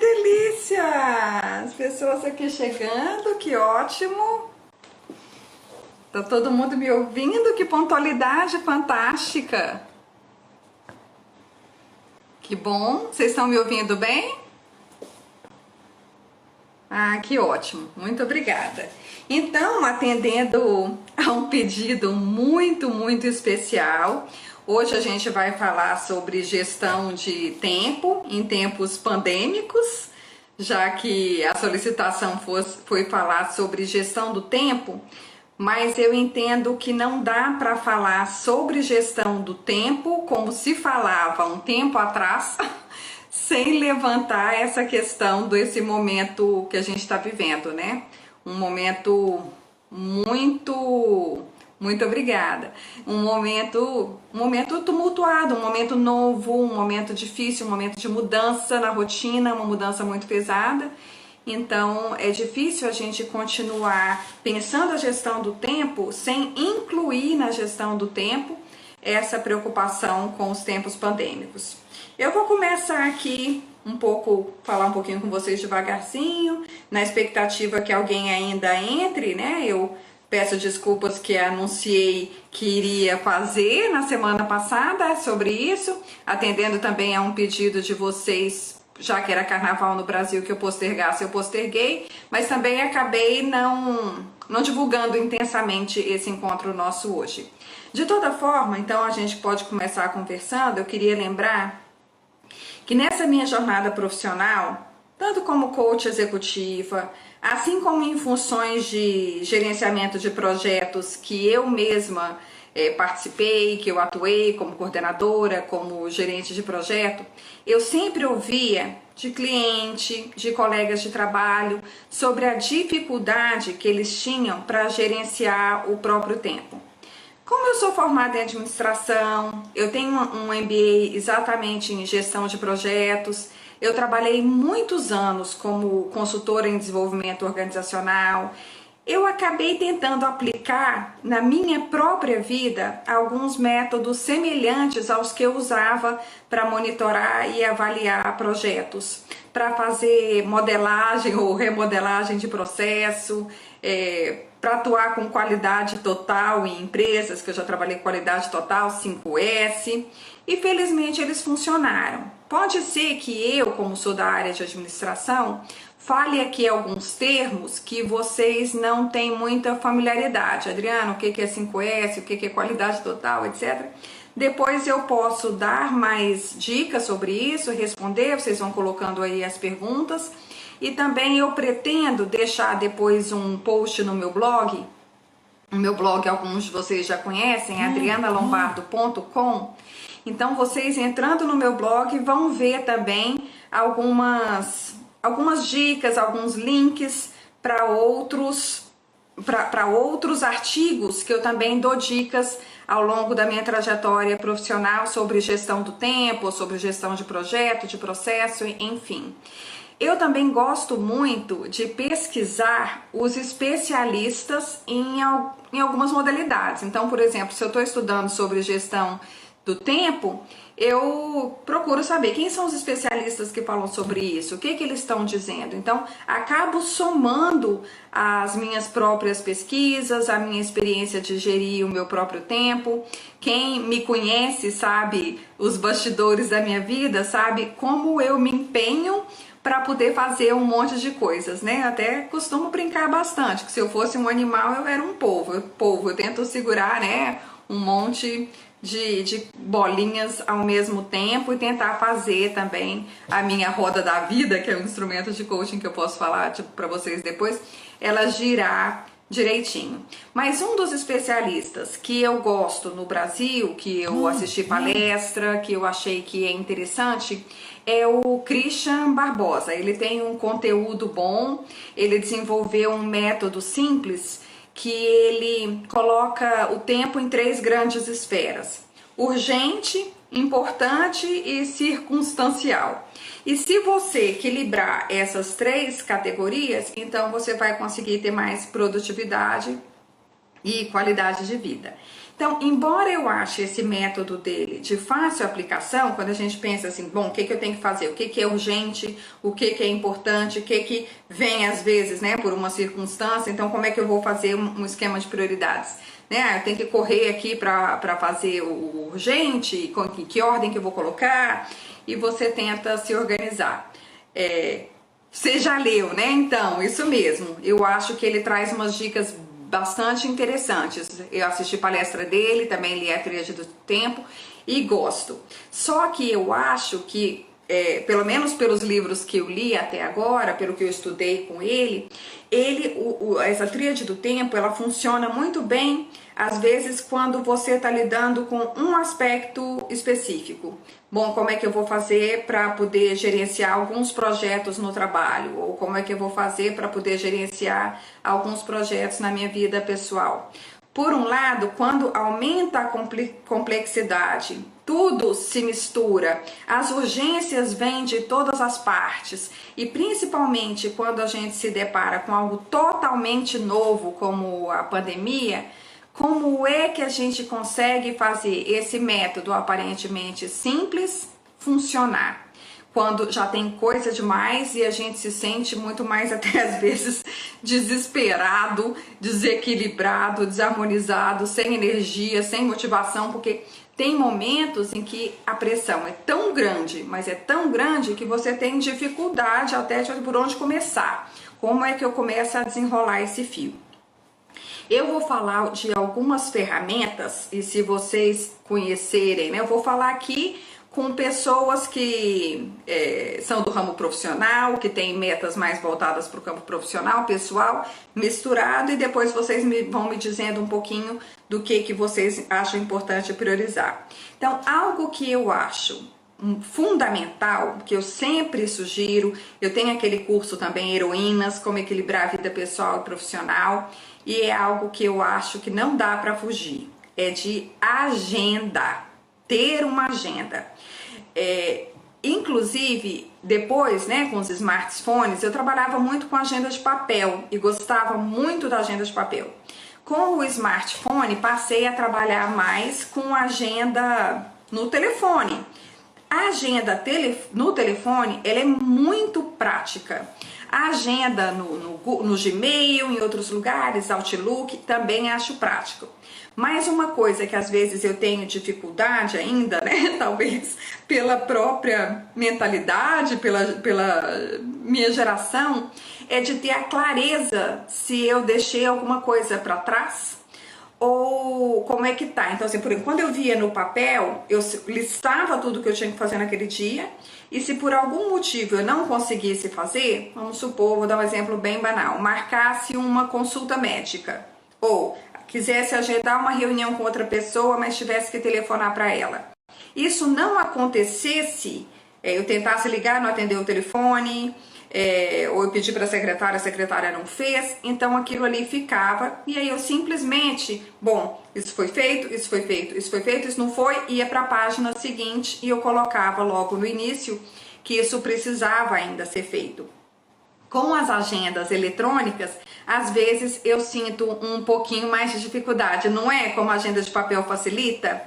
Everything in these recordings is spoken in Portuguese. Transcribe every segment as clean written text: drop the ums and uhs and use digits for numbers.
delícia! As pessoas aqui chegando, que ótimo! Tá todo mundo me ouvindo, que pontualidade fantástica! Que bom! Vocês estão me ouvindo bem? Ah, que ótimo! Muito obrigada! Então, atendendo a um pedido muito especial, hoje a gente vai falar sobre gestão de tempo em tempos pandêmicos, já que a solicitação foi falar sobre gestão do tempo, mas eu entendo que não dá para falar sobre gestão do tempo como se falava um tempo atrás, sem levantar essa questão desse momento que a gente está vivendo, né? Um momento muito obrigada. Um momento tumultuado, um momento novo, um momento difícil, um momento de mudança na rotina, uma mudança muito pesada. Então é difícil a gente continuar pensando a gestão do tempo sem incluir na gestão do tempo essa preocupação com os tempos pandêmicos. Eu vou começar aqui falar um pouquinho com vocês devagarzinho, na expectativa que alguém ainda entre, né? Eu peço desculpas que anunciei que iria fazer na semana passada sobre isso, atendendo também a um pedido de vocês, já que era carnaval no Brasil, que eu postergasse, eu posterguei, mas também acabei não divulgando intensamente esse encontro nosso hoje. De toda forma, então a gente pode começar conversando. Eu queria lembrar que nessa minha jornada profissional, tanto como coach executiva, assim como em funções de gerenciamento de projetos que eu mesma participei, que eu atuei como coordenadora, como gerente de projeto, eu sempre ouvia de cliente, de colegas de trabalho, sobre a dificuldade que eles tinham para gerenciar o próprio tempo. Como eu sou formada em administração, eu tenho um MBA exatamente em gestão de projetos, eu trabalhei muitos anos como consultora em desenvolvimento organizacional, eu acabei tentando aplicar na minha própria vida alguns métodos semelhantes aos que eu usava para monitorar e avaliar projetos, para fazer modelagem ou remodelagem de processo, para atuar com qualidade total em empresas, que eu já trabalhei com qualidade total, 5S, e felizmente eles funcionaram. Pode ser que eu, como sou da área de administração, fale aqui alguns termos que vocês não têm muita familiaridade. Adriana, o que é 5S, o que é qualidade total, etc. Depois eu posso dar mais dicas sobre isso, responder, vocês vão colocando aí as perguntas. E também eu pretendo deixar depois um post no meu blog. O meu blog alguns de vocês já conhecem, adrianalombardo.com. Então vocês entrando no meu blog vão ver também algumas dicas, alguns links para outros artigos que eu também dou dicas ao longo da minha trajetória profissional sobre gestão do tempo, sobre gestão de projeto, de processo, enfim. Eu também gosto muito de pesquisar os especialistas em algumas modalidades. Então, por exemplo, se eu estou estudando sobre gestão do tempo, eu procuro saber quem são os especialistas que falam sobre isso, o que eles estão dizendo. Então, acabo somando as minhas próprias pesquisas, a minha experiência de gerir o meu próprio tempo. Quem me conhece sabe os bastidores da minha vida, sabe como eu me empenho para poder fazer um monte de coisas, né? Até costumo brincar bastante, que se eu fosse um animal, eu era um polvo. Eu tento segurar, né, um monte de bolinhas ao mesmo tempo e tentar fazer também a minha roda da vida, que é um instrumento de coaching que eu posso falar para vocês depois, ela girar direitinho. Mas um dos especialistas que eu gosto no Brasil, que eu assisti palestra, que eu achei que é interessante, é o Christian Barbosa. Ele tem um conteúdo bom, ele desenvolveu um método simples que ele coloca o tempo em 3 grandes esferas: urgente, importante e circunstancial. E se você equilibrar essas 3 categorias, então você vai conseguir ter mais produtividade e qualidade de vida. Então, embora eu ache esse método dele de fácil aplicação, quando a gente pensa assim, bom, o que eu tenho que fazer? O que é urgente? O que é importante? O que vem às vezes, né, por uma circunstância? Então, como é que eu vou fazer um esquema de prioridades? Né? Eu tenho que correr aqui para fazer o urgente, que ordem que eu vou colocar? E você tenta se organizar. Você já leu, né? Então, isso mesmo. Eu acho que ele traz umas dicas bastante interessantes. Eu assisti palestra dele, também li A Tríade do Tempo e gosto. Só que eu acho que, pelo menos pelos livros que eu li até agora, pelo que eu estudei com ele, essa Tríade do Tempo, ela funciona muito bem, às vezes, quando você está lidando com um aspecto específico. Bom, como é que eu vou fazer para poder gerenciar alguns projetos no trabalho? Ou como é que eu vou fazer para poder gerenciar alguns projetos na minha vida pessoal? Por um lado, quando aumenta a complexidade, tudo se mistura, as urgências vêm de todas as partes e principalmente quando a gente se depara com algo totalmente novo como a pandemia, como é que a gente consegue fazer esse método aparentemente simples funcionar? Quando já tem coisa demais e a gente se sente muito mais até às vezes desesperado, desequilibrado, desarmonizado, sem energia, sem motivação, porque tem momentos em que a pressão é tão grande, mas é tão grande que você tem dificuldade até de por onde começar. Como é que eu começo a desenrolar esse fio? Eu vou falar de algumas ferramentas e se vocês conhecerem, né, eu vou falar aqui com pessoas que são do ramo profissional, que têm metas mais voltadas para o campo profissional, pessoal, misturado, e depois vocês vão me dizendo um pouquinho do que vocês acham importante priorizar. Então, algo que eu acho fundamental, que eu sempre sugiro, eu tenho aquele curso também, Heroínas, como equilibrar a vida pessoal e profissional, e é algo que eu acho que não dá para fugir, é de agenda, ter uma agenda. Inclusive, depois, né, com os smartphones, eu trabalhava muito com agenda de papel e gostava muito da agenda de papel. Com o smartphone, passei a trabalhar mais com agenda no telefone. A agenda no telefone, ela é muito prática. A agenda no Gmail, em outros lugares, Outlook, também acho prático. Mas uma coisa que às vezes eu tenho dificuldade ainda, né, talvez pela própria mentalidade, pela minha geração, é de ter a clareza se eu deixei alguma coisa para trás ou como é que tá. Então, assim, por exemplo, quando eu via no papel, eu listava tudo que eu tinha que fazer naquele dia, e se por algum motivo eu não conseguisse fazer, vamos supor, vou dar um exemplo bem banal, marcasse uma consulta médica, ou quisesse agendar uma reunião com outra pessoa, mas tivesse que telefonar para ela. Isso não acontecesse, eu tentasse ligar, não atendeu o telefone, ou eu pedi para a secretária não fez, então aquilo ali ficava, e aí eu simplesmente, bom, isso foi feito, isso foi feito, isso foi feito, isso não foi, ia para a página seguinte e eu colocava logo no início que isso precisava ainda ser feito. Com as agendas eletrônicas, às vezes eu sinto um pouquinho mais de dificuldade, não é? Como a agenda de papel facilita.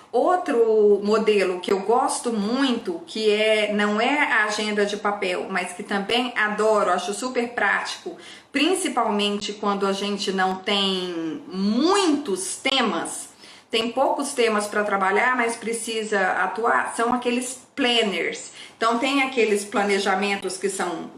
Outro modelo que eu gosto muito, que não é a agenda de papel, mas que também adoro, acho super prático, principalmente quando a gente não tem muitos temas, tem poucos temas para trabalhar, mas precisa atuar, são aqueles planners. Então tem aqueles planejamentos que são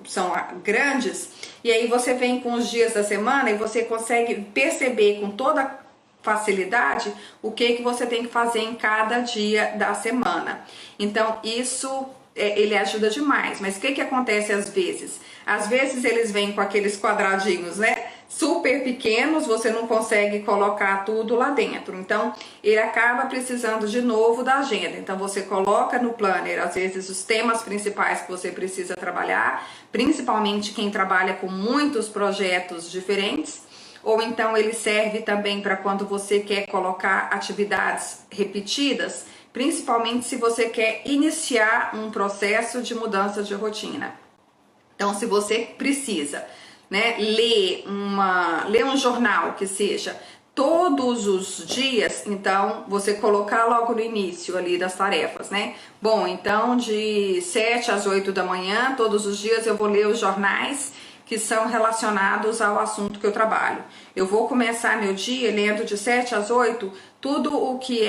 grandes, e aí você vem com os dias da semana e você consegue perceber com toda facilidade o que você tem que fazer em cada dia da semana. Então isso ele ajuda demais. Mas o que acontece às vezes? Às vezes eles vêm com aqueles quadradinhos, né, super pequenos, você não consegue colocar tudo lá dentro. Então ele acaba precisando de novo da agenda. Então você coloca no planner às vezes os temas principais que você precisa trabalhar, principalmente quem trabalha com muitos projetos diferentes. Ou então ele serve também para quando você quer colocar atividades repetidas, principalmente se você quer iniciar um processo de mudança de rotina. Então, se você precisa, né, ler um jornal que seja todos os dias, então você colocar logo no início ali das tarefas, né? Bom, então de 7 às 8 da manhã, todos os dias eu vou ler os jornais que são relacionados ao assunto que eu trabalho. Eu vou começar meu dia lendo de 7 às 8 tudo o que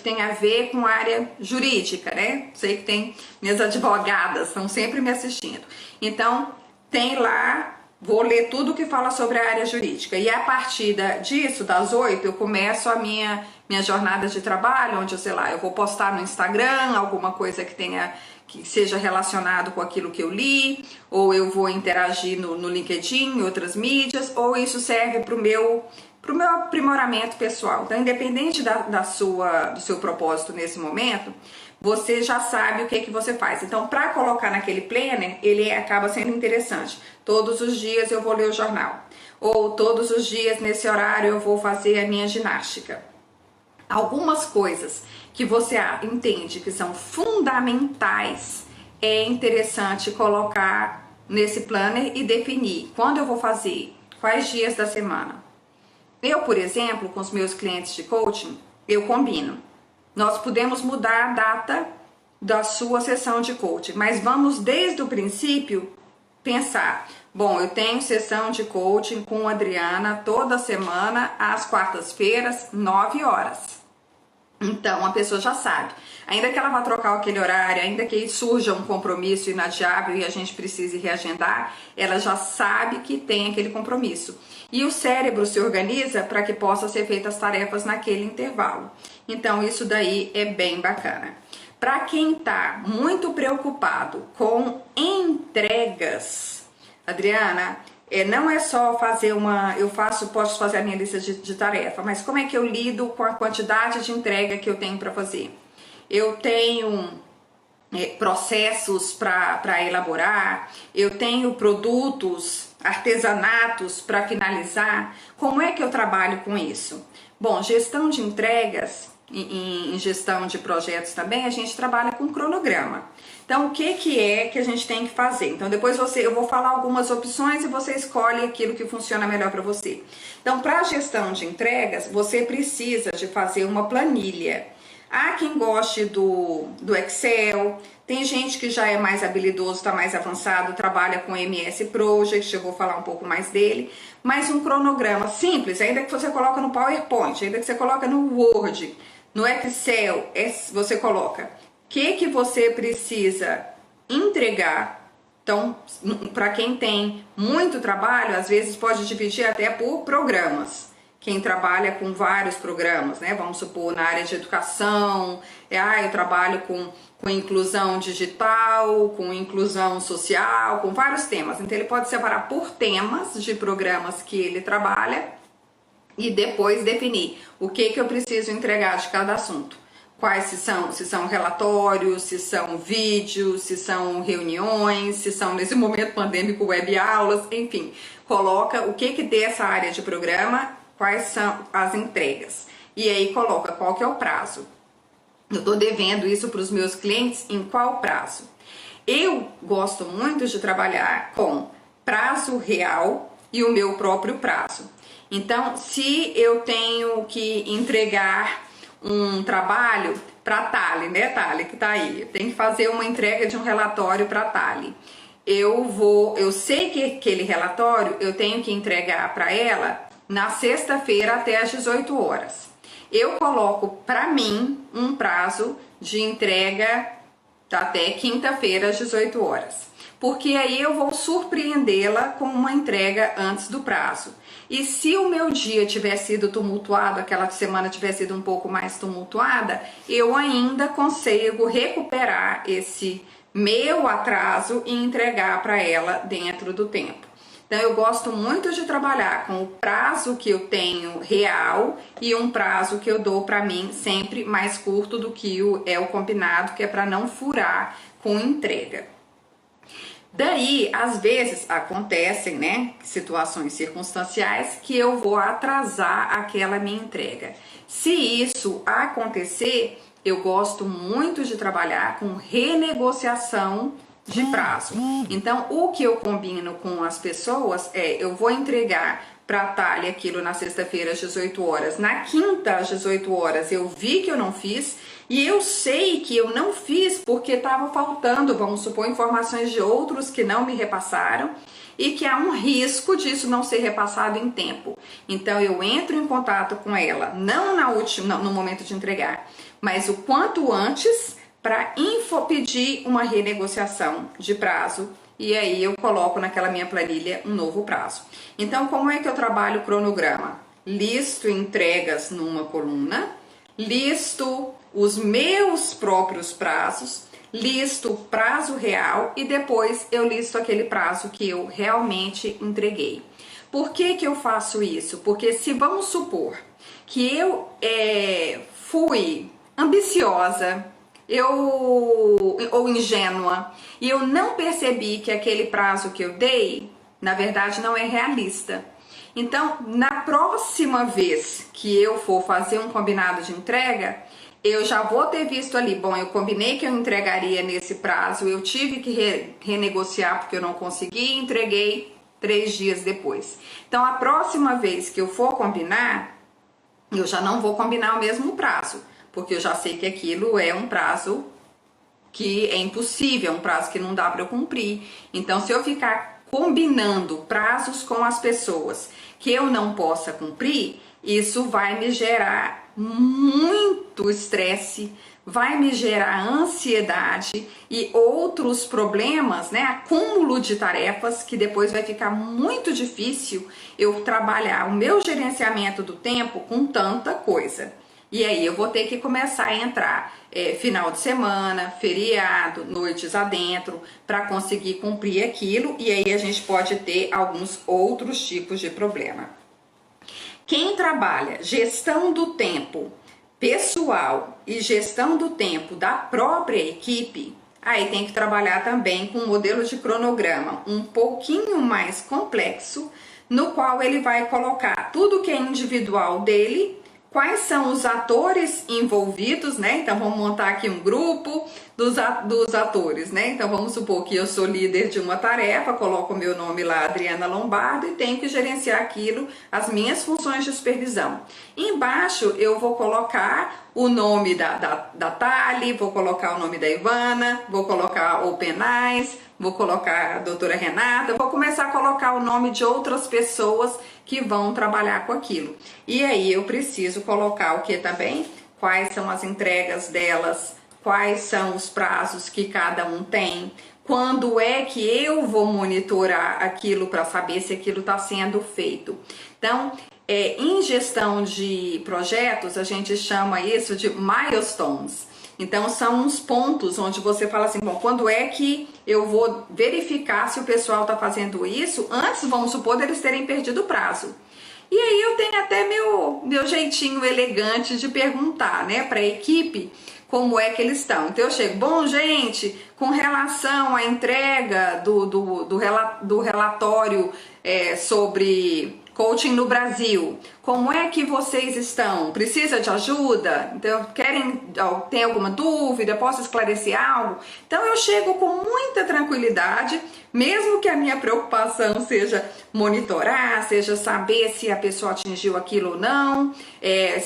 tem a ver com a área jurídica, né? Sei que tem minhas advogadas, estão sempre me assistindo. Então, tem lá, vou ler tudo que fala sobre a área jurídica. E a partir disso, das 8, eu começo a minha jornada de trabalho, onde, sei lá, eu vou postar no Instagram alguma coisa que seja relacionado com aquilo que eu li, ou eu vou interagir no LinkedIn, em outras mídias, ou isso serve para o meu aprimoramento pessoal. Então, independente do seu propósito nesse momento, você já sabe o que você faz. Então, para colocar naquele planner, ele acaba sendo interessante. Todos os dias eu vou ler o jornal, ou todos os dias nesse horário eu vou fazer a minha ginástica. Algumas coisas que você entende que são fundamentais, é interessante colocar nesse planner e definir quando eu vou fazer, quais dias da semana. Eu, por exemplo, com os meus clientes de coaching, eu combino. Nós podemos mudar a data da sua sessão de coaching, mas vamos desde o princípio pensar, bom, eu tenho sessão de coaching com a Adriana toda semana, às quartas-feiras, 9 horas. Então, a pessoa já sabe. Ainda que ela vá trocar aquele horário, ainda que surja um compromisso inadiável e a gente precise reagendar, ela já sabe que tem aquele compromisso. E o cérebro se organiza para que possa ser feitas as tarefas naquele intervalo. Então, isso daí é bem bacana. Para quem está muito preocupado com entregas, Adriana, não é só fazer posso fazer a minha lista de tarefa, mas como é que eu lido com a quantidade de entrega que eu tenho para fazer? Eu tenho processos para elaborar, eu tenho produtos, artesanatos para finalizar. Como é que eu trabalho com isso? Bom, gestão de entregas, em gestão de projetos também, a gente trabalha com cronograma. Então, o que é que a gente tem que fazer? Então, depois eu vou falar algumas opções e você escolhe aquilo que funciona melhor para você. Então, para a gestão de entregas, você precisa de fazer uma planilha. Há quem goste do Excel, tem gente que já é mais habilidoso, está mais avançado, trabalha com MS Project, eu vou falar um pouco mais dele, mas um cronograma simples, ainda que você coloca no PowerPoint, ainda que você coloca no Word, no Excel, você coloca o que você precisa entregar. Então, para quem tem muito trabalho, às vezes pode dividir até por programas. Quem trabalha com vários programas, né? Vamos supor, na área de educação, eu trabalho com inclusão digital, com inclusão social, com vários temas. Então, ele pode separar por temas de programas que ele trabalha e depois definir o que eu preciso entregar de cada assunto. Quais se são relatórios, se são vídeos, se são reuniões, se são, nesse momento pandêmico, web aulas, enfim. Coloca o que dessa área de programa, quais são as entregas. E aí coloca qual que é o prazo. Eu estou devendo isso para os meus clientes em qual prazo. Eu gosto muito de trabalhar com prazo real e o meu próprio prazo. Então, se eu tenho que entregar um trabalho para a Thali, né, Thali, que tá aí, tem que fazer uma entrega de um relatório para a Thali. Eu sei que aquele relatório eu tenho que entregar para ela na sexta-feira até às 18 horas. Eu coloco para mim um prazo de entrega até quinta-feira às 18 horas. Porque aí eu vou surpreendê-la com uma entrega antes do prazo. E se o meu dia tiver sido tumultuado, aquela semana tiver sido um pouco mais tumultuada, eu ainda consigo recuperar esse meu atraso e entregar para ela dentro do tempo. Então, eu gosto muito de trabalhar com o prazo que eu tenho real e um prazo que eu dou para mim sempre mais curto do que o combinado, que é para não furar com entrega. Daí, às vezes, acontecem, né, situações circunstanciais que eu vou atrasar aquela minha entrega. Se isso acontecer, eu gosto muito de trabalhar com renegociação de prazo. Então, o que eu combino com as pessoas eu vou entregar para a Thalia aquilo na sexta-feira às 18 horas. Na quinta às 18 horas eu vi que eu não fiz e eu sei que eu não fiz porque estava faltando, vamos supor, informações de outros que não me repassaram e que há um risco disso não ser repassado em tempo. Então eu entro em contato com ela, não no momento de entregar, mas o quanto antes para pedir uma renegociação de prazo. E aí eu coloco naquela minha planilha um novo prazo. Então, como é que eu trabalho o cronograma? Listo entregas numa coluna, listo os meus próprios prazos, listo o prazo real e depois eu listo aquele prazo que eu realmente entreguei. Por que que eu faço isso? Porque se vamos supor que eu fui ambiciosa, ou ingênua, e eu não percebi que aquele prazo que eu dei, na verdade, não é realista. Então, na próxima vez que eu for fazer um combinado de entrega, eu já vou ter visto ali, bom, eu combinei que eu entregaria nesse prazo, eu tive que renegociar porque eu não consegui e entreguei 3 dias depois. Então, a próxima vez que eu for combinar, eu já não vou combinar o mesmo prazo, porque eu já sei que aquilo é um prazo que é impossível, é um prazo que não dá para eu cumprir. Então, se eu ficar combinando prazos com as pessoas que eu não possa cumprir, isso vai me gerar muito estresse, vai me gerar ansiedade e outros problemas, né? Acúmulo de tarefas que depois vai ficar muito difícil eu trabalhar o meu gerenciamento do tempo com tanta coisa. E aí eu vou ter que começar a entrar final de semana, feriado, noites adentro, para conseguir cumprir aquilo, e aí a gente pode ter alguns outros tipos de problema. Quem trabalha gestão do tempo pessoal e gestão do tempo da própria equipe, aí tem que trabalhar também com um modelo de cronograma um pouquinho mais complexo, no qual ele vai colocar tudo que é individual dele, quais são os atores envolvidos, né? Então vamos montar aqui um grupo dos atores, né? Então vamos supor que eu sou líder de uma tarefa, coloco o meu nome lá, Adriana Lombardo, e tenho que gerenciar aquilo, as minhas funções de supervisão. Embaixo eu vou colocar o nome da Thali, vou colocar o nome da Ivana, vou colocar o Penais, vou colocar a doutora Renata, vou começar a colocar o nome de outras pessoas que vão trabalhar com aquilo. E aí eu preciso colocar o que também? Quais são as entregas delas, quais são os prazos que cada um tem, quando é que eu vou monitorar aquilo para saber se aquilo está sendo feito. Então, em gestão de projetos, a gente chama isso de milestones. Então, são uns pontos onde você fala assim, bom, quando é que eu vou verificar se o pessoal está fazendo isso antes, vamos supor, deles terem perdido o prazo. E aí eu tenho até meu jeitinho elegante de perguntar, né, para a equipe como é que eles estão. Então eu chego, bom, gente, com relação à entrega do relatório sobre coaching no Brasil, como é que vocês estão? Precisa de ajuda? Então, tem alguma dúvida? Posso esclarecer algo? Então eu chego com muita tranquilidade, mesmo que a minha preocupação seja monitorar, seja saber se a pessoa atingiu aquilo ou não,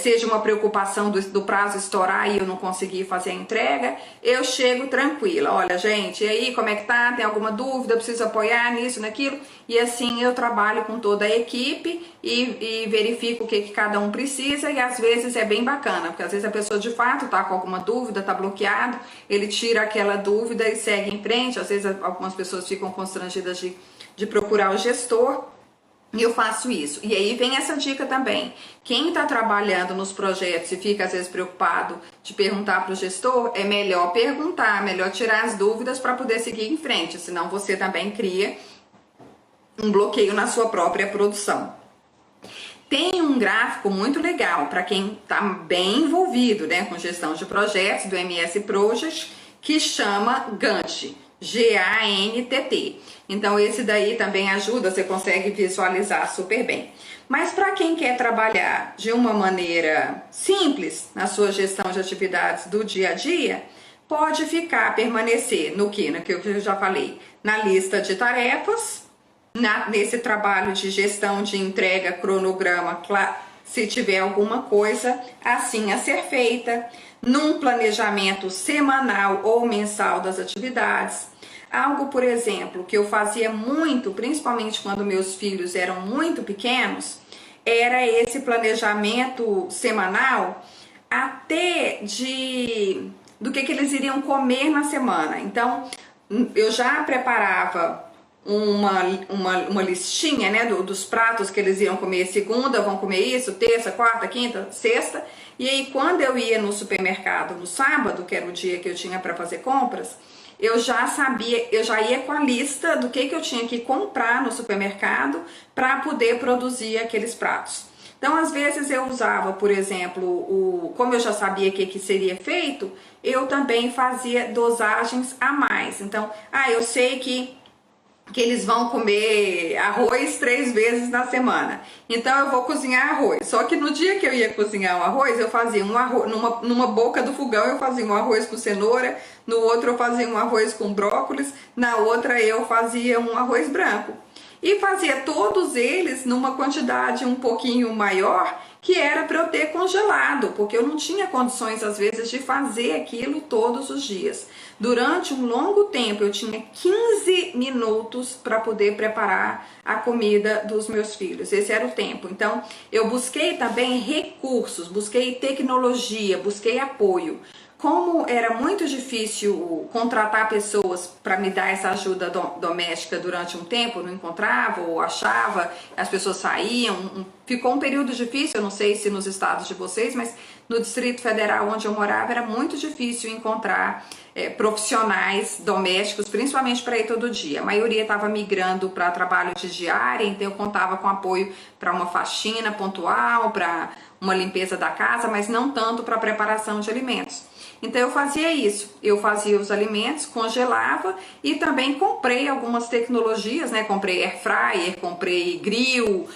seja uma preocupação do prazo estourar e eu não conseguir fazer a entrega, eu chego tranquila. Olha, gente, e aí, como é que tá? Tem alguma dúvida? Preciso apoiar nisso, naquilo? E assim eu trabalho com toda a equipe e verifico o que cada um precisa, e às vezes é bem bacana, porque às vezes a pessoa de fato tá com alguma dúvida, tá bloqueado, ele tira aquela dúvida e segue em frente. Às vezes algumas pessoas ficam constrangidas de procurar o gestor, e eu faço isso. E aí vem essa dica também. Quem está trabalhando nos projetos e fica às vezes preocupado de perguntar para o gestor, é melhor perguntar, melhor tirar as dúvidas para poder seguir em frente, senão você também cria um bloqueio na sua própria produção. Tem um gráfico muito legal para quem está bem envolvido, né, com gestão de projetos do MS Project, que chama Gantt, G-A-N-T-T. Então esse daí também ajuda, você consegue visualizar super bem. Mas para quem quer trabalhar de uma maneira simples na sua gestão de atividades do dia a dia, pode permanecer no que eu já falei, na lista de tarefas, nesse trabalho de gestão de entrega, cronograma, se tiver alguma coisa assim a ser feita, num planejamento semanal ou mensal das atividades. Algo, por exemplo, que eu fazia muito, principalmente quando meus filhos eram muito pequenos, era esse planejamento semanal até do que eles iriam comer na semana. Então, eu já preparava uma listinha, né, dos pratos que eles iam comer. Segunda vão comer isso, terça, quarta, quinta, sexta. E aí quando eu ia no supermercado no sábado, que era o dia que eu tinha para fazer compras, eu já sabia, eu já ia com a lista do que eu tinha que comprar no supermercado para poder produzir aqueles pratos. Então, às vezes eu usava, por exemplo, como eu já sabia o que seria feito, eu também fazia dosagens a mais. Então, eu sei que eles vão comer arroz 3 vezes na semana. Então eu vou cozinhar arroz. Só que no dia que eu ia cozinhar o arroz, eu fazia um arroz, numa boca do fogão eu fazia um arroz com cenoura, no outro eu fazia um arroz com brócolis, na outra eu fazia um arroz branco. E fazia todos eles numa quantidade um pouquinho maior, que era para eu ter congelado, porque eu não tinha condições às vezes de fazer aquilo todos os dias. Durante um longo tempo eu tinha 15 minutos para poder preparar a comida dos meus filhos. Esse era o tempo. Então eu busquei também recursos, busquei tecnologia, busquei apoio. Como era muito difícil contratar pessoas para me dar essa ajuda doméstica durante um tempo, não encontrava ou achava, as pessoas saíam, ficou um período difícil, eu não sei se nos estados de vocês, mas no Distrito Federal onde eu morava era muito difícil encontrar profissionais domésticos, principalmente para ir todo dia. A maioria estava migrando para trabalho de diária, então eu contava com apoio para uma faxina pontual, para uma limpeza da casa, mas não tanto para preparação de alimentos. Então eu fazia isso, eu fazia os alimentos, congelava e também comprei algumas tecnologias, né? Comprei air fryer, comprei grill,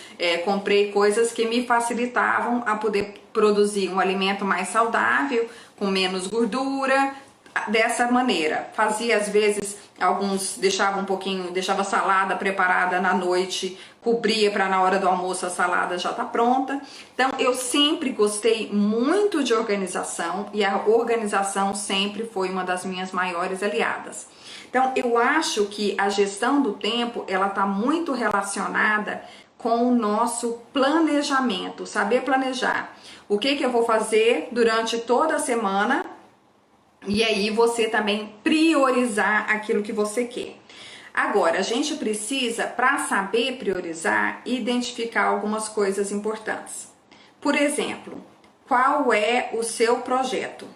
comprei coisas que me facilitavam a poder produzir um alimento mais saudável, com menos gordura, dessa maneira. Fazia às vezes deixava salada preparada na noite, cobria para na hora do almoço a salada já tá pronta. Então eu sempre gostei muito de organização e a organização sempre foi uma das minhas maiores aliadas. Então eu acho que a gestão do tempo ela tá muito relacionada com o nosso planejamento, saber planejar. O que eu vou fazer durante toda a semana? E aí você também priorizar aquilo que você quer. Agora, a gente precisa, para saber priorizar, identificar algumas coisas importantes. Por exemplo, qual é o seu projeto?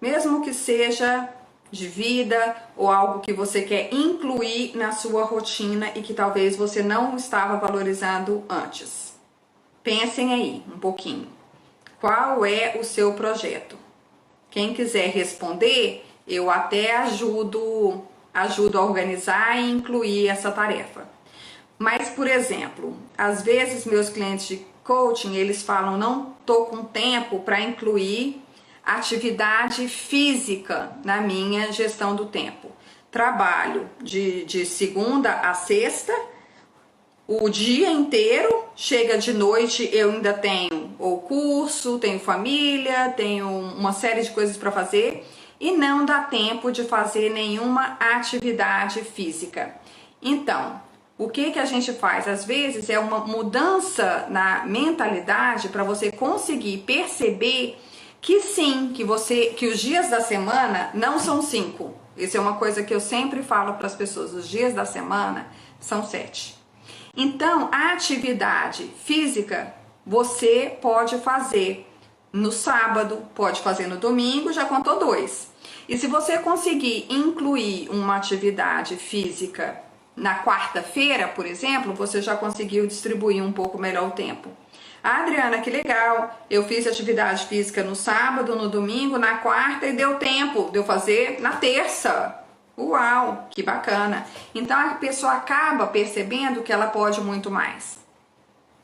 Mesmo que seja de vida ou algo que você quer incluir na sua rotina e que talvez você não estava valorizando antes. Pensem aí um pouquinho. Qual é o seu projeto? Quem quiser responder, eu até ajudo a organizar e incluir essa tarefa. Mas, por exemplo, às vezes meus clientes de coaching, eles falam, não tô com tempo para incluir atividade física na minha gestão do tempo. Trabalho de segunda a sexta, o dia inteiro, chega de noite, eu ainda tenho o curso, tenho família, tenho uma série de coisas para fazer e não dá tempo de fazer nenhuma atividade física. Então, o que a gente faz? Às vezes é uma mudança na mentalidade para você conseguir perceber que sim, que os dias da semana não são 5. Isso é uma coisa que eu sempre falo para as pessoas, os dias da semana são 7. Então, a atividade física você pode fazer no sábado, pode fazer no domingo, já contou 2. E se você conseguir incluir uma atividade física na quarta-feira, por exemplo, você já conseguiu distribuir um pouco melhor o tempo. Adriana, que legal, eu fiz atividade física no sábado, no domingo, na quarta e deu tempo de eu fazer na terça. Uau, que bacana. Então a pessoa acaba percebendo que ela pode muito mais.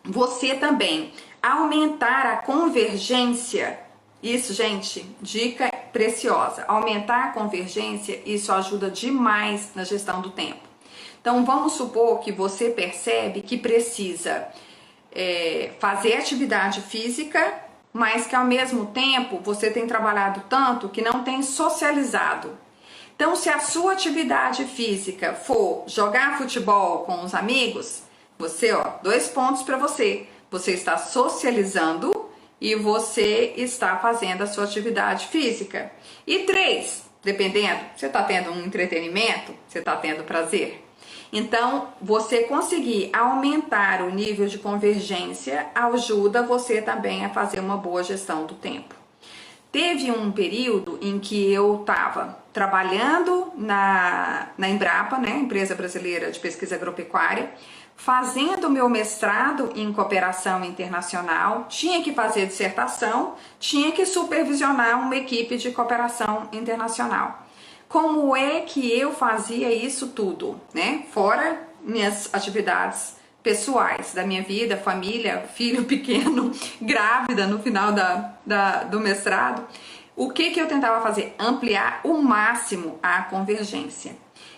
Você também aumentar a convergência. Isso, gente, dica preciosa. Aumentar a convergência, isso ajuda demais na gestão do tempo. Então vamos supor que você percebe que precisa fazer atividade física, mas que ao mesmo tempo você tem trabalhado tanto que não tem socializado. Então, se a sua atividade física for jogar futebol com os amigos, você, 2 pontos para você. Você está socializando e você está fazendo a sua atividade física. E 3, dependendo, você está tendo um entretenimento, você está tendo prazer. Então, você conseguir aumentar o nível de convergência ajuda você também a fazer uma boa gestão do tempo. Teve um período em que eu estava trabalhando na Embrapa, né, Empresa Brasileira de Pesquisa Agropecuária, fazendo meu mestrado em cooperação internacional, tinha que fazer dissertação, tinha que supervisionar uma equipe de cooperação internacional. Como é que eu fazia isso tudo, né? Fora minhas atividades pessoais, da minha vida, família, filho pequeno, grávida no final do mestrado. O que eu tentava fazer? Ampliar o máximo a convergência.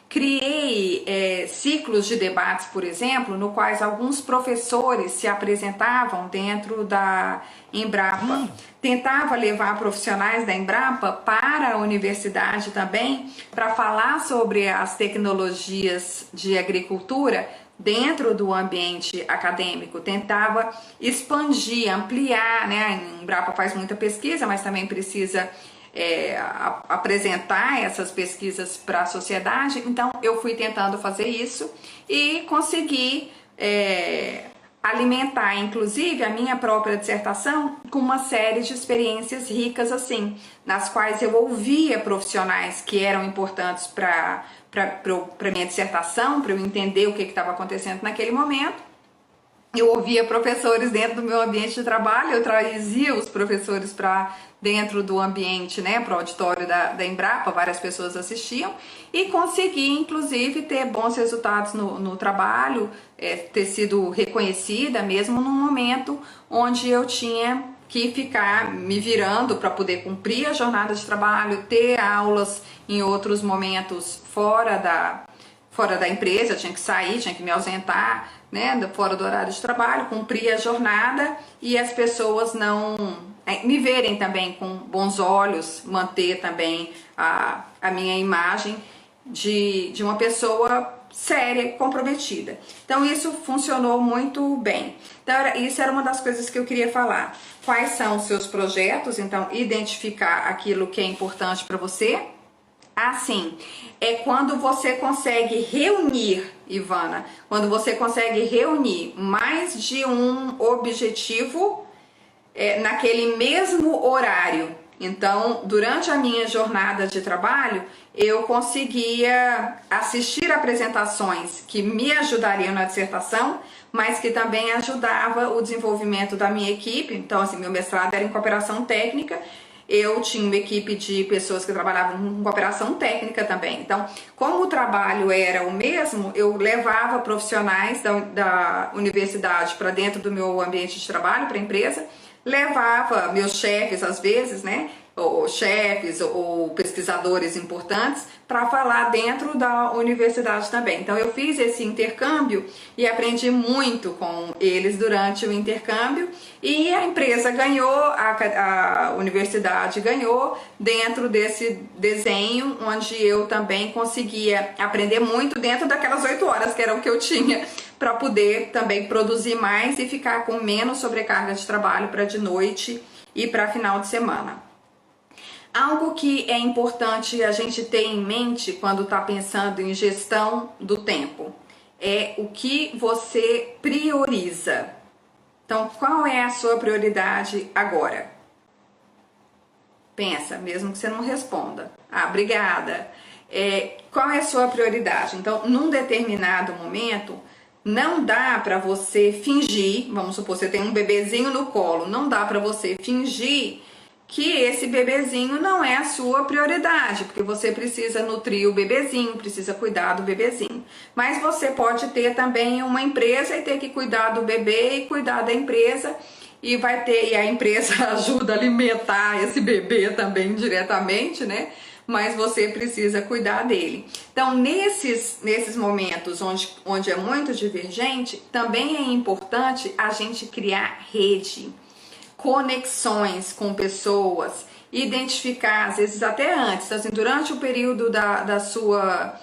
Criei ciclos de debates, por exemplo, no quais alguns professores se apresentavam dentro da Embrapa. Tentava levar profissionais da Embrapa para a universidade também, para falar sobre as tecnologias de agricultura dentro do ambiente acadêmico. Tentava expandir, ampliar, né? A Embrapa faz muita pesquisa, mas também precisa apresentar essas pesquisas para a sociedade. Então eu fui tentando fazer isso e consegui alimentar inclusive a minha própria dissertação com uma série de experiências ricas assim, nas quais eu ouvia profissionais que eram importantes para minha dissertação, para eu entender o que estava acontecendo naquele momento. Eu ouvia professores dentro do meu ambiente de trabalho, eu trazia os professores para dentro do ambiente, né, para o auditório da Embrapa, várias pessoas assistiam, e consegui, inclusive, ter bons resultados no trabalho, ter sido reconhecida, mesmo num momento onde eu tinha que ficar me virando para poder cumprir a jornada de trabalho, ter aulas em outros momentos fora da empresa, eu tinha que sair, tinha que me ausentar, né, fora do horário de trabalho, cumprir a jornada e as pessoas não me verem também com bons olhos, manter também a minha imagem de uma pessoa séria e comprometida. Então isso funcionou muito bem. Então isso era uma das coisas que eu queria falar. Quais são os seus projetos? Então identificar aquilo que é importante para você. Assim, é quando você consegue reunir, Ivana, quando você consegue reunir mais de um objetivo naquele mesmo horário. Então, durante a minha jornada de trabalho, eu conseguia assistir apresentações que me ajudariam na dissertação, mas que também ajudava o desenvolvimento da minha equipe. Então, assim, meu mestrado era em cooperação técnica, eu tinha uma equipe de pessoas que trabalhavam com cooperação técnica também. Então, como o trabalho era o mesmo, eu levava profissionais da universidade para dentro do meu ambiente de trabalho, para a empresa, levava meus chefes, às vezes, né, ou chefes ou pesquisadores importantes para falar dentro da universidade também. Então eu fiz esse intercâmbio e aprendi muito com eles durante o intercâmbio, e a empresa ganhou, a universidade ganhou dentro desse desenho, onde eu também conseguia aprender muito dentro daquelas 8 horas que era o que eu tinha para poder também produzir mais e ficar com menos sobrecarga de trabalho para de noite e para final de semana. Algo que é importante a gente ter em mente quando está pensando em gestão do tempo é o que você prioriza. Então, qual é a sua prioridade agora? Pensa, mesmo que você não responda. Obrigada. Qual é a sua prioridade? Então, num determinado momento, não dá para você fingir, vamos supor, você tem um bebezinho no colo, não dá para você fingir que esse bebezinho não é a sua prioridade, porque você precisa nutrir o bebezinho, precisa cuidar do bebezinho. Mas você pode ter também uma empresa e ter que cuidar do bebê e cuidar da empresa, e a empresa ajuda a alimentar esse bebê também diretamente, né? mas você precisa cuidar dele. Então, nesses momentos onde é muito divergente, também é importante a gente criar rede, conexões com pessoas, identificar, às vezes até antes, assim, durante o período da sua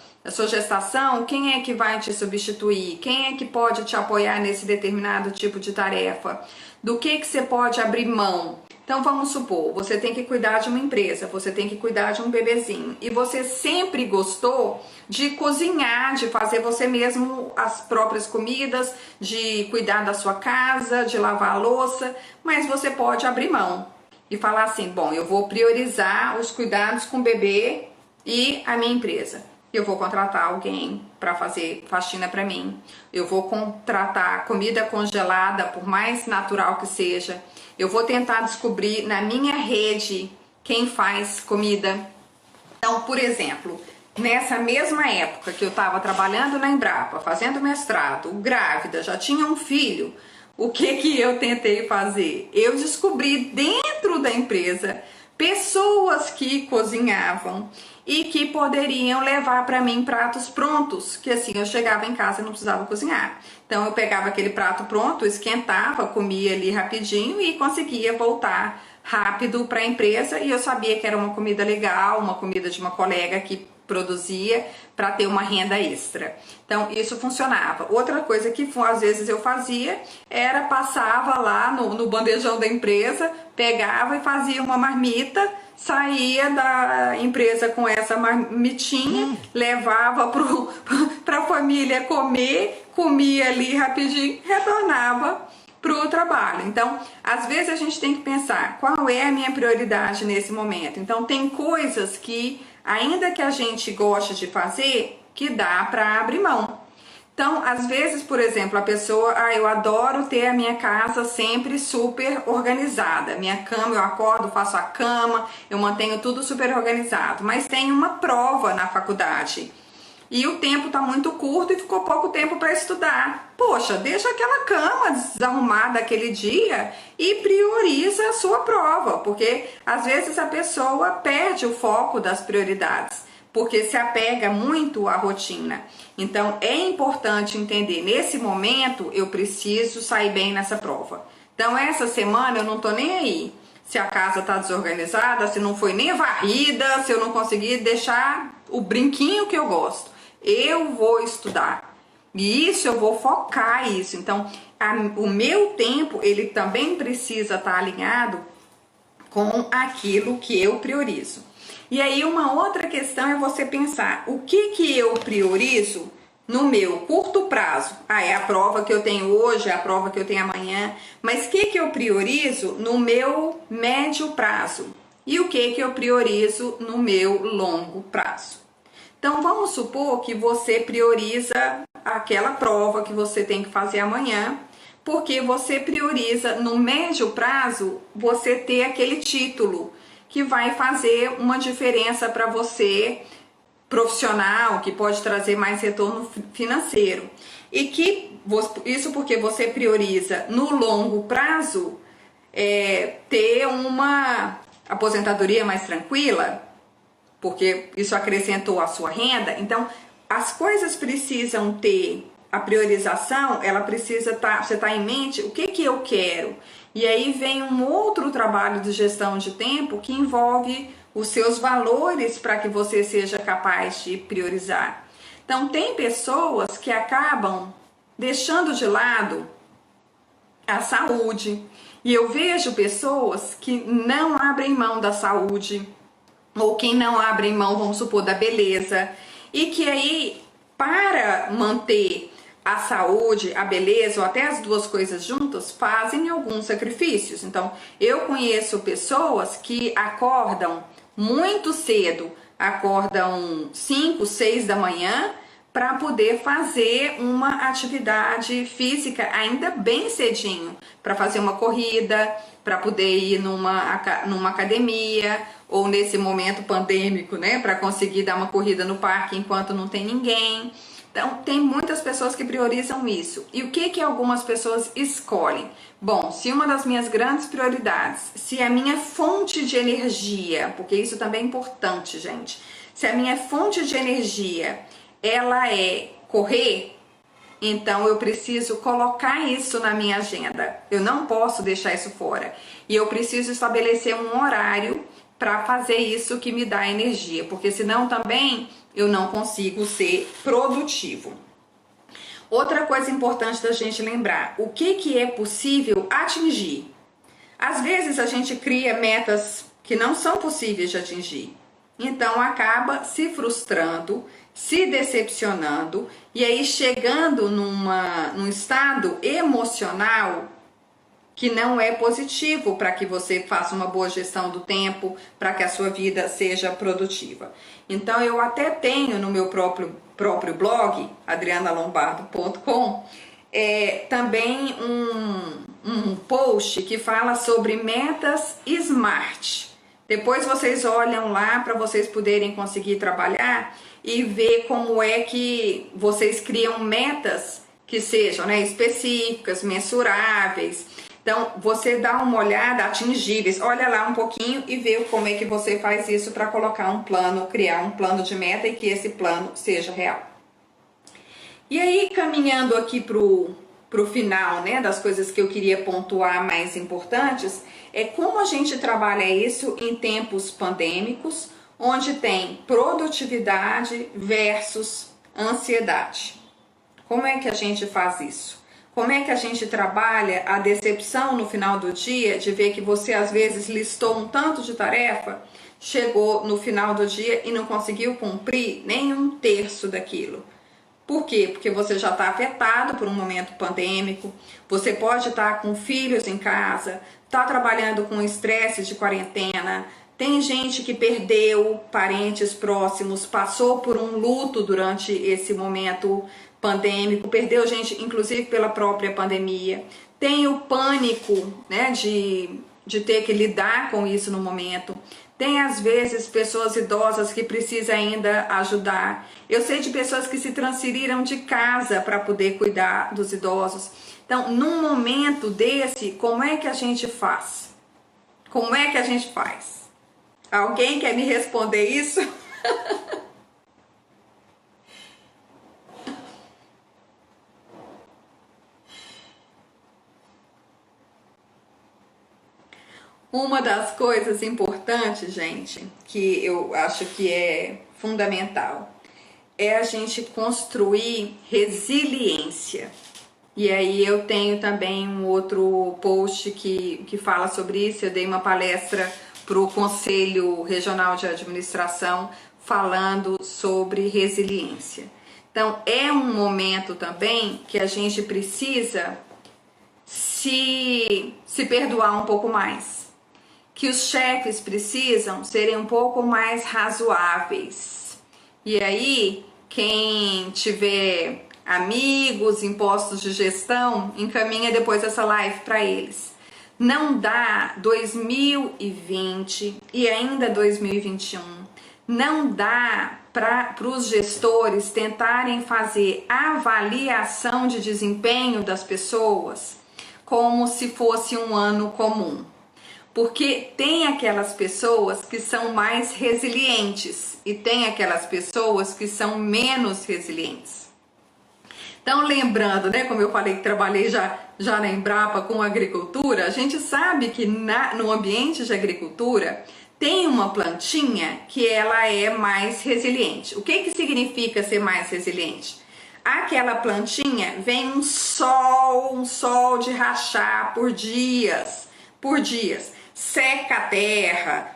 gestação, quem é que vai te substituir, quem é que pode te apoiar nesse determinado tipo de tarefa, do que você pode abrir mão. Então vamos supor, você tem que cuidar de uma empresa, você tem que cuidar de um bebezinho e você sempre gostou de cozinhar, de fazer você mesmo as próprias comidas, de cuidar da sua casa, de lavar a louça, mas você pode abrir mão e falar assim, bom, eu vou priorizar os cuidados com o bebê e a minha empresa. Eu vou contratar alguém para fazer faxina para mim. Eu vou contratar comida congelada, por mais natural que seja. Eu vou tentar descobrir na minha rede quem faz comida. Então, por exemplo, nessa mesma época que eu estava trabalhando na Embrapa, fazendo mestrado, grávida, já tinha um filho, o que eu tentei fazer? Eu descobri dentro da empresa pessoas que cozinhavam e que poderiam levar para mim pratos prontos, que assim eu chegava em casa e não precisava cozinhar. Então eu pegava aquele prato pronto, esquentava, comia ali rapidinho e conseguia voltar rápido para a empresa e eu sabia que era uma comida legal, uma comida de uma colega que produzia para ter uma renda extra. Então isso funcionava. Outra coisa que às vezes eu fazia era passava lá no bandejão da empresa, pegava e fazia uma marmita, saía da empresa com essa marmitinha, levava para a família comer, comia ali rapidinho, retornava para o trabalho. Então, às vezes a gente tem que pensar qual é a minha prioridade nesse momento. Então, tem coisas que, ainda que a gente goste de fazer, que dá para abrir mão. Então, às vezes, por exemplo, a pessoa, eu adoro ter a minha casa sempre super organizada. Minha cama, eu acordo, faço a cama, eu mantenho tudo super organizado. Mas tem uma prova na faculdade e o tempo está muito curto e ficou pouco tempo para estudar. Poxa, deixa aquela cama desarrumada aquele dia e prioriza a sua prova, porque às vezes a pessoa perde o foco das prioridades, porque se apega muito à rotina. Então é importante entender, nesse momento eu preciso sair bem nessa prova. Então essa semana eu não tô nem aí se a casa tá desorganizada, se não foi nem varrida, se eu não consegui deixar o brinquinho que eu gosto. Eu vou estudar. E isso eu vou focar isso. Então o meu tempo ele também precisa estar alinhado com aquilo que eu priorizo. E aí uma outra questão é você pensar, o que eu priorizo no meu curto prazo? É a prova que eu tenho hoje, é a prova que eu tenho amanhã, mas o que eu priorizo no meu médio prazo? E o que eu priorizo no meu longo prazo? Então vamos supor que você prioriza aquela prova que você tem que fazer amanhã, porque você prioriza no médio prazo você ter aquele título que vai fazer uma diferença para você profissional, que pode trazer mais retorno financeiro. E que isso porque você prioriza no longo prazo ter uma aposentadoria mais tranquila, porque isso acrescentou a sua renda. Então as coisas precisam ter a priorização, ela precisa você tá em mente o que eu quero. E aí vem um outro trabalho de gestão de tempo que envolve os seus valores para que você seja capaz de priorizar. Então tem pessoas que acabam deixando de lado a saúde. E eu vejo pessoas que não abrem mão da saúde, ou quem não abrem mão, vamos supor, da beleza, e que aí, para manter a saúde, a beleza, ou até as duas coisas juntas, fazem alguns sacrifícios. Então, eu conheço pessoas que acordam muito cedo, acordam 5, 6 da manhã, para poder fazer uma atividade física ainda bem cedinho, para fazer uma corrida, para poder ir numa academia, ou nesse momento pandêmico, né, para conseguir dar uma corrida no parque enquanto não tem ninguém. Então, tem muitas pessoas que priorizam isso. E o que que algumas pessoas escolhem? Bom, se uma das minhas grandes prioridades, se a minha fonte de energia, porque isso também é importante, gente, se a minha fonte de energia, ela é correr, então eu preciso colocar isso na minha agenda. Eu não posso deixar isso fora. E eu preciso estabelecer um horário para fazer isso que me dá energia, porque senão também eu não consigo ser produtivo. Outra coisa importante da gente lembrar, o que que é possível atingir? Às vezes a gente cria metas que não são possíveis de atingir, então acaba se frustrando, se decepcionando e aí chegando num estado emocional que não é positivo para que você faça uma boa gestão do tempo, para que a sua vida seja produtiva. Então eu até tenho no meu próprio blog, adrianalombardo.com, também um post que fala sobre metas SMART. Depois vocês olham lá para vocês poderem conseguir trabalhar e ver como é que vocês criam metas que sejam, né, específicas, mensuráveis. Então, você dá uma olhada, atingíveis, olha lá um pouquinho e vê como é que você faz isso para colocar um plano, criar um plano de meta e que esse plano seja real. E aí, caminhando aqui pro final, né, das coisas que eu queria pontuar mais importantes, é como a gente trabalha isso em tempos pandêmicos, onde tem produtividade versus ansiedade. Como é que a gente faz isso? Como é que a gente trabalha a decepção no final do dia de ver que você às vezes listou um tanto de tarefa, chegou no final do dia e não conseguiu cumprir nem um terço daquilo? Por quê? Porque você já está afetado por um momento pandêmico, você pode estar com filhos em casa, está trabalhando com estresse de quarentena, tem gente que perdeu parentes próximos, passou por um luto durante esse momento pandêmico, perdeu gente inclusive pela própria pandemia, tem o pânico, né, de ter que lidar com isso no momento, tem às vezes pessoas idosas que precisam ainda ajudar. Eu sei de pessoas que se transferiram de casa para poder cuidar dos idosos. Então, num momento desse, como é que a gente faz? Como é que a gente faz? Alguém quer me responder isso? Uma das coisas importantes, gente, que eu acho que é fundamental, é a gente construir resiliência. E aí eu tenho também um outro post que fala sobre isso. Eu dei uma palestra para o Conselho Regional de Administração falando sobre resiliência. Então é um momento também que a gente precisa se perdoar um pouco mais. Que os chefes precisam serem um pouco mais razoáveis. E aí, quem tiver amigos em postos de gestão, encaminha depois essa live para eles. Não dá 2020 e ainda 2021, não dá para os gestores tentarem fazer avaliação de desempenho das pessoas como se fosse um ano comum. Porque tem aquelas pessoas que são mais resilientes e tem aquelas pessoas que são menos resilientes. Então, lembrando, né, como eu falei que trabalhei já na Embrapa com agricultura, a gente sabe que no ambiente de agricultura tem uma plantinha que ela é mais resiliente. O que significa ser mais resiliente? Aquela plantinha vem um sol de rachar por dias, seca a terra,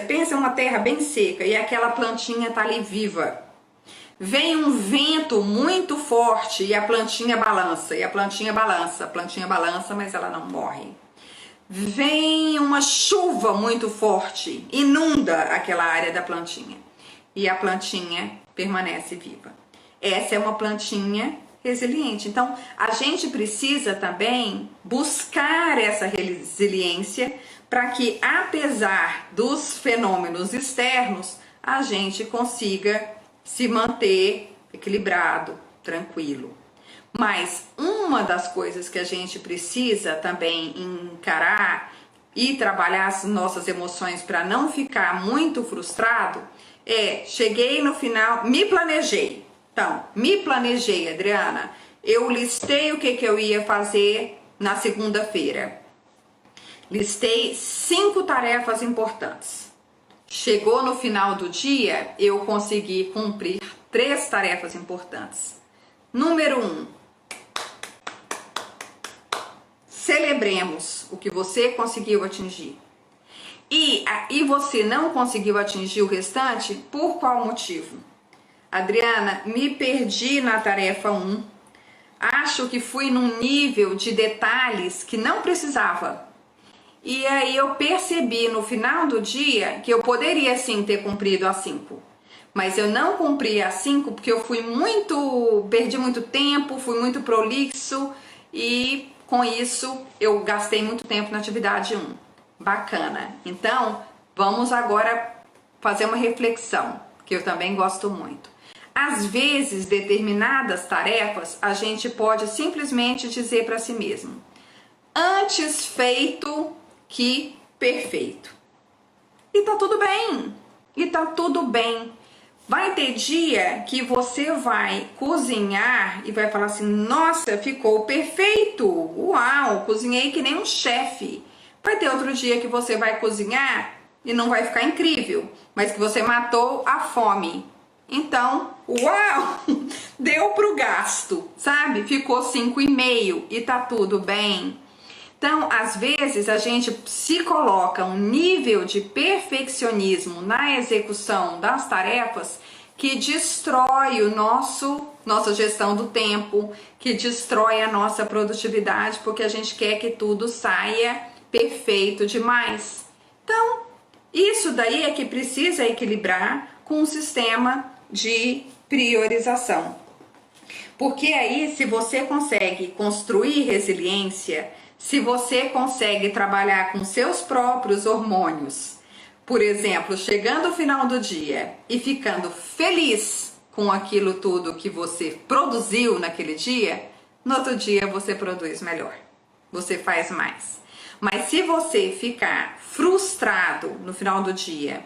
pensa uma terra bem seca e aquela plantinha tá ali viva. Vem um vento muito forte e a plantinha balança, a plantinha balança, mas ela não morre. Vem uma chuva muito forte, inunda aquela área da plantinha e a plantinha permanece viva. Essa é uma plantinha resiliente. Então, a gente precisa também buscar essa resiliência para que, apesar dos fenômenos externos, a gente consiga se manter equilibrado, tranquilo. Mas uma das coisas que a gente precisa também encarar e trabalhar as nossas emoções para não ficar muito frustrado cheguei no final, me planejei. Então, me planejei, Adriana. Eu listei o que eu ia fazer na segunda-feira. Listei 5 tarefas importantes. Chegou no final do dia, eu consegui cumprir 3 tarefas importantes. Número 1. Celebremos o que você conseguiu atingir. E você não conseguiu atingir o restante, por qual motivo? Adriana, me perdi na tarefa 1. Acho que fui num nível de detalhes que não precisava. E aí eu percebi no final do dia que eu poderia sim ter cumprido as 5. Mas eu não cumpri as 5 porque eu perdi muito tempo, fui muito prolixo e com isso eu gastei muito tempo na atividade 1. Bacana. Então, vamos agora fazer uma reflexão, que eu também gosto muito. Às vezes, determinadas tarefas, a gente pode simplesmente dizer para si mesmo: antes feito que perfeito. E tá tudo bem. E tá tudo bem. Vai ter dia que você vai cozinhar e vai falar assim: nossa, ficou perfeito. Uau, cozinhei que nem um chefe. Vai ter outro dia que você vai cozinhar e não vai ficar incrível, mas que você matou a fome. Então, uau, deu pro gasto, sabe? Ficou 5,5 e tá tudo bem. Então, às vezes a gente se coloca um nível de perfeccionismo na execução das tarefas que destrói nossa gestão do tempo, que destrói a nossa produtividade, porque a gente quer que tudo saia perfeito demais. Então, isso daí é que precisa equilibrar com um sistema de priorização. Porque aí, se você consegue construir resiliência, se você consegue trabalhar com seus próprios hormônios, por exemplo, chegando ao final do dia e ficando feliz com aquilo tudo que você produziu naquele dia, no outro dia você produz melhor, você faz mais. Mas se você ficar frustrado no final do dia,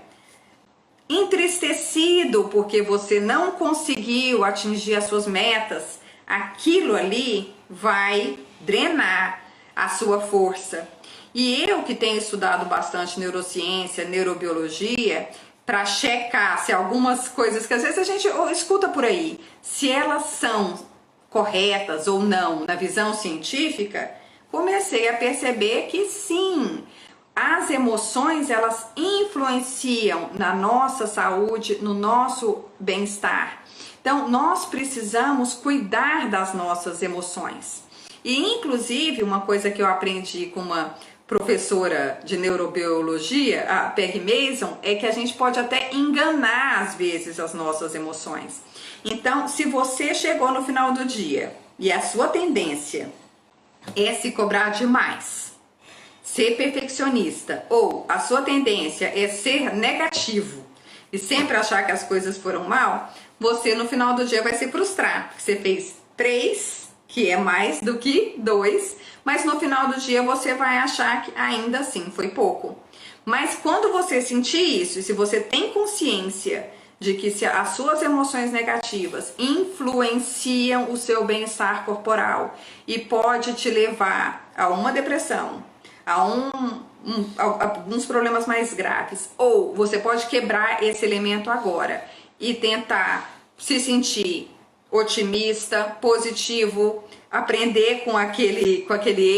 entristecido porque você não conseguiu atingir as suas metas, aquilo ali vai drenar a sua força. E eu que tenho estudado bastante neurociência, neurobiologia, para checar se algumas coisas que às vezes a gente escuta por aí, se elas são corretas ou não na visão científica, comecei a perceber que sim, as emoções elas influenciam na nossa saúde, no nosso bem-estar. Então, nós precisamos cuidar das nossas emoções. E, inclusive, uma coisa que eu aprendi com uma professora de neurobiologia, a Peg Mason, é que a gente pode até enganar, às vezes, as nossas emoções. Então, se você chegou no final do dia e a sua tendência é se cobrar demais, ser perfeccionista, ou a sua tendência é ser negativo e sempre achar que as coisas foram mal, você no final do dia vai se frustrar. Você fez 3, que é mais do que 2, mas no final do dia você vai achar que ainda assim foi pouco. Mas quando você sentir isso, e se você tem consciência de que se as suas emoções negativas influenciam o seu bem-estar corporal e pode te levar a uma depressão, a alguns problemas mais graves, ou você pode quebrar esse elemento agora e tentar se sentir otimista, positivo, aprender com aquele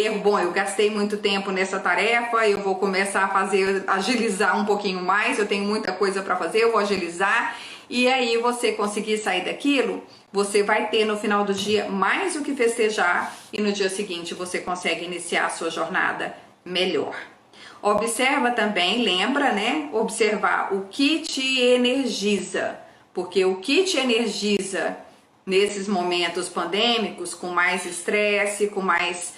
erro. Bom, eu gastei muito tempo nessa tarefa, eu vou começar a agilizar um pouquinho mais, eu tenho muita coisa para fazer, eu vou agilizar, e aí você conseguir sair daquilo, você vai ter no final do dia mais o que festejar, e no dia seguinte você consegue iniciar a sua jornada melhor. Observa também, lembra, né? Observar o que te energiza, porque o que te energiza nesses momentos pandêmicos, com mais estresse, com mais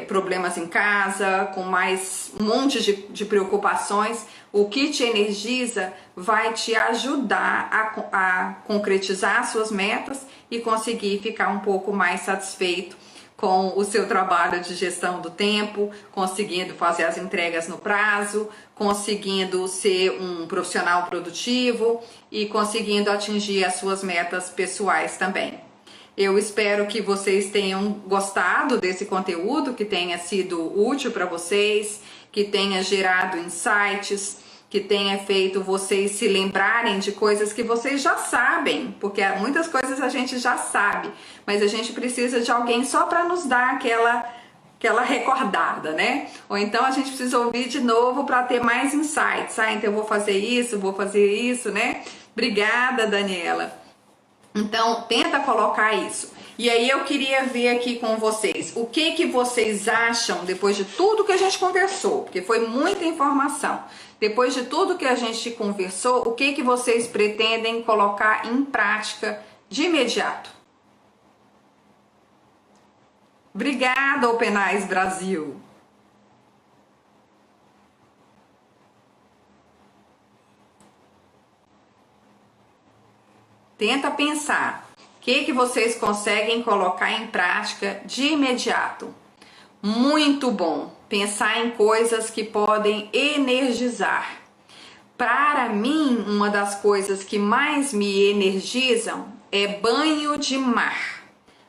problemas em casa, com mais um monte de preocupações, o que te energiza vai te ajudar a concretizar suas metas e conseguir ficar um pouco mais satisfeito com o seu trabalho de gestão do tempo, conseguindo fazer as entregas no prazo, conseguindo ser um profissional produtivo e conseguindo atingir as suas metas pessoais também. Eu espero que vocês tenham gostado desse conteúdo, que tenha sido útil para vocês, que tenha gerado insights, que tenha feito vocês se lembrarem de coisas que vocês já sabem, porque muitas coisas a gente já sabe, mas a gente precisa de alguém só para nos dar aquela recordada, né? Ou então a gente precisa ouvir de novo para ter mais insights. Então eu vou fazer isso, né? Obrigada, Daniela. Então, tenta colocar isso. E aí eu queria ver aqui com vocês, o que vocês acham depois de tudo que a gente conversou, porque foi muita informação. Depois de tudo que a gente conversou, o que vocês pretendem colocar em prática de imediato? Obrigada, Open Eyes Brasil! Tenta pensar, o que vocês conseguem colocar em prática de imediato? Muito bom pensar em coisas que podem energizar. Para mim, uma das coisas que mais me energizam é banho de mar.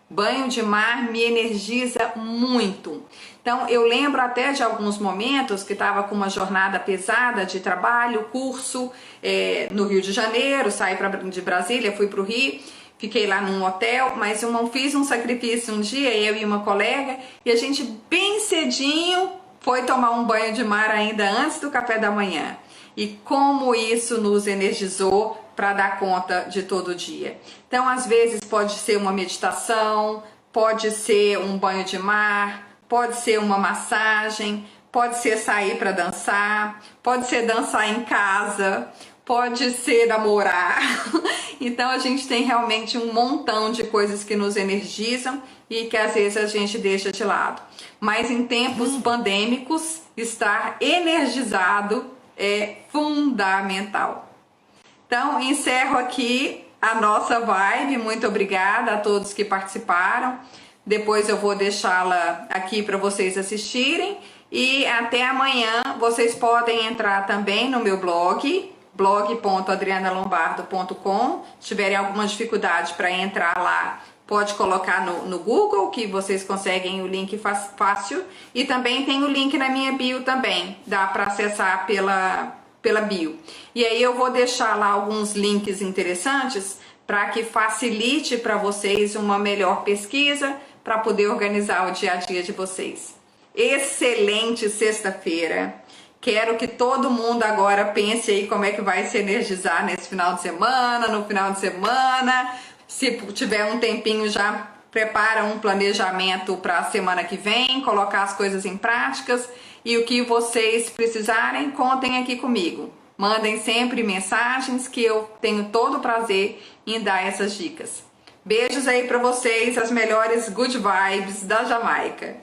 Banho de mar me energiza muito. Então, eu lembro até de alguns momentos que estava com uma jornada pesada de trabalho, curso no Rio de Janeiro, saí de Brasília, fui para o Rio, fiquei lá num hotel, mas eu não fiz um sacrifício um dia, eu e uma colega, e a gente bem cedinho foi tomar um banho de mar ainda antes do café da manhã. E como isso nos energizou para dar conta de todo o dia. Então, às vezes pode ser uma meditação, pode ser um banho de mar, pode ser uma massagem, pode ser sair para dançar, pode ser dançar em casa, pode ser namorar. Então a gente tem realmente um montão de coisas que nos energizam e que às vezes a gente deixa de lado. Mas em tempos pandêmicos, estar energizado é fundamental. Então, encerro aqui a nossa vibe. Muito obrigada a todos que participaram. Depois eu vou deixá-la aqui para vocês assistirem. E até amanhã. Vocês podem entrar também no meu blog, blog.adrianalombardo.com. Se tiverem alguma dificuldade para entrar lá, pode colocar no Google, que vocês conseguem o link fácil. E também tem o link na minha bio também. Dá para acessar pela bio. E aí eu vou deixar lá alguns links interessantes para que facilite para vocês uma melhor pesquisa para poder organizar o dia a dia de vocês. Excelente sexta-feira! Quero que todo mundo agora pense aí como é que vai se energizar nesse final de semana, no final de semana. Se tiver um tempinho já, prepara um planejamento para a semana que vem, colocar as coisas em práticas. E o que vocês precisarem, contem aqui comigo. Mandem sempre mensagens que eu tenho todo o prazer em dar essas dicas. Beijos aí para vocês, as melhores good vibes da Jamaica.